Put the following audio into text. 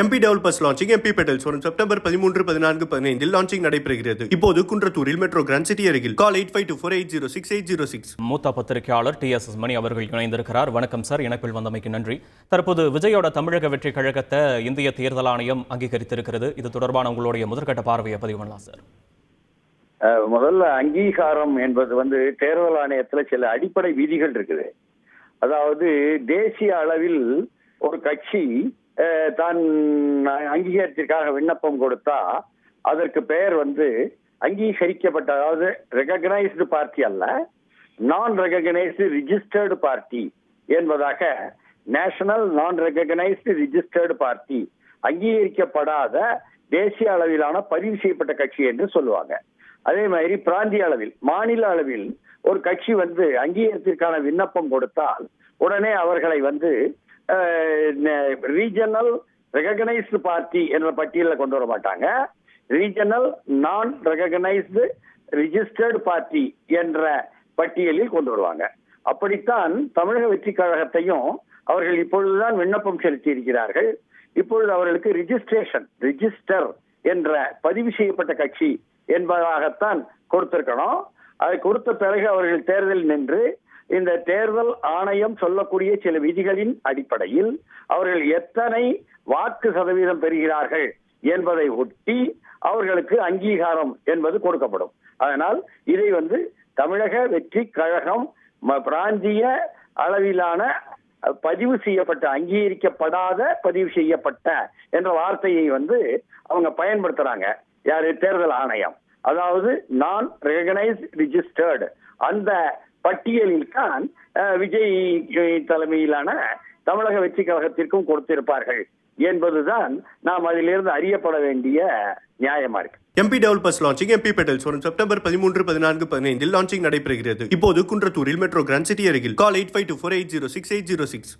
MP Developers launching MP Petals வரும் September 13, 14, 15 launching நடைபெறுகிறது. இப்போது குன்றத்தூரில் மெட்ரோ கிராண்ட் சிட்டி அருகில். கால் 8524806806. மூத்த பத்திரிகையாளர் TSS மணி அவர்கள் இணைந்திருக்கிறார். வணக்கம் சார், இணைப்பில் வந்தமைக்கு நன்றி. தற்போது விஜயோட தமிழக வெற்றி கழகத்தை இந்திய தேர்தல் ஆணையம் அங்கீகரித்திருக்கிறது. இது தொடர்பான உங்களுடைய முதற்கட்ட பார்வையை பதிவு பண்ணலாம் சார். முதல்ல அங்கீகாரம் என்பது தேர்தல் ஆணையத்துல சில அடிப்படை விதிகள் இருக்குது. அதாவது தேசிய அளவில் ஒரு கட்சி தான் அங்கீகாரத்திற்காக விண்ணப்பம் கொடுத்தா அதற்கு பெயர் அங்கீகரிக்கப்பட்ட, அதாவது ரெகக்னைஸ்டு பார்ட்டி அல்ல, நான் ரெகக்னைஸ்டு ரிஜிஸ்டர்டு பார்ட்டி என்பதாக, நேஷனல் நான் ரெகக்னைஸ்டு ரிஜிஸ்டர்டு பார்ட்டி, அங்கீகரிக்கப்படாத தேசிய அளவிலான பதிவு செய்யப்பட்ட கட்சி என்று சொல்லுவாங்க. அதே மாதிரி பிராந்திய அளவில், மாநில அளவில் ஒரு கட்சி அங்கீகாரத்திற்கான விண்ணப்பம் கொடுத்தால் உடனே அவர்களை ரீஜனல் ரெகக்னைஸ்டு பார்ட்டி என்ற பட்டியலில் கொண்டு வர மாட்டாங்க. ரீஜனல் நான் ரெகக்னைஸ்டு ரிஜிஸ்டர்டு பார்ட்டி என்ற பட்டியலில் கொண்டு வருவாங்க. அப்படித்தான் தமிழக வெற்றி கழகத்தையும் அவர்கள் இப்பொழுதுதான் விண்ணப்பம் செலுத்தி இருக்கிறார்கள். இப்பொழுது அவர்களுக்கு ரிஜிஸ்டர் என்ற பதிவு செய்யப்பட்ட கட்சி என்பதாகத்தான் கொடுத்திருக்கணும். அதை கொடுத்த பிறகு அவர்கள் தேர்தலில் நின்று இந்த தேர்தல் ஆணையம் சொல்லக்கூடிய சில விதிகளின் அடிப்படையில் அவர்கள் எத்தனை வாக்கு சதவீதம் பெறுகிறார்கள் என்பதை ஒட்டி அவர்களுக்கு அங்கீகாரம் என்பது கொடுக்கப்படும். அதனால் இதை தமிழக வெற்றி கழகம் பிராந்திய அளவிலான பதிவு செய்யப்பட்ட, அங்கீகரிக்கப்படாத பதிவு செய்யப்பட்ட என்ற வார்த்தையை அவங்க பயன்படுத்துறாங்க. யாரு? தேர்தல் ஆணையம். அதாவது நான் ரெகனைஸ்ட் ரிஜிஸ்டர்டு அந்த பட்டியலில் தான் விஜய் தலைமையிலான தமிழக வெற்றி கழகத்திற்கும் கொடுத்திருப்பார்கள் என்பதுதான் நாம் அதிலிருந்து அறியப்பட வேண்டிய நியாயமா இருக்கு. MP Developers launching MP Petals வரும் செப்டம்பர் 13, 14, 15 லான்ச்சிங் நடைபெறுகிறது. இப்போது குன்றத்தூரில் மெட்ரோ கிராண்ட் சிட்டி அருகில். கால் 8524806806.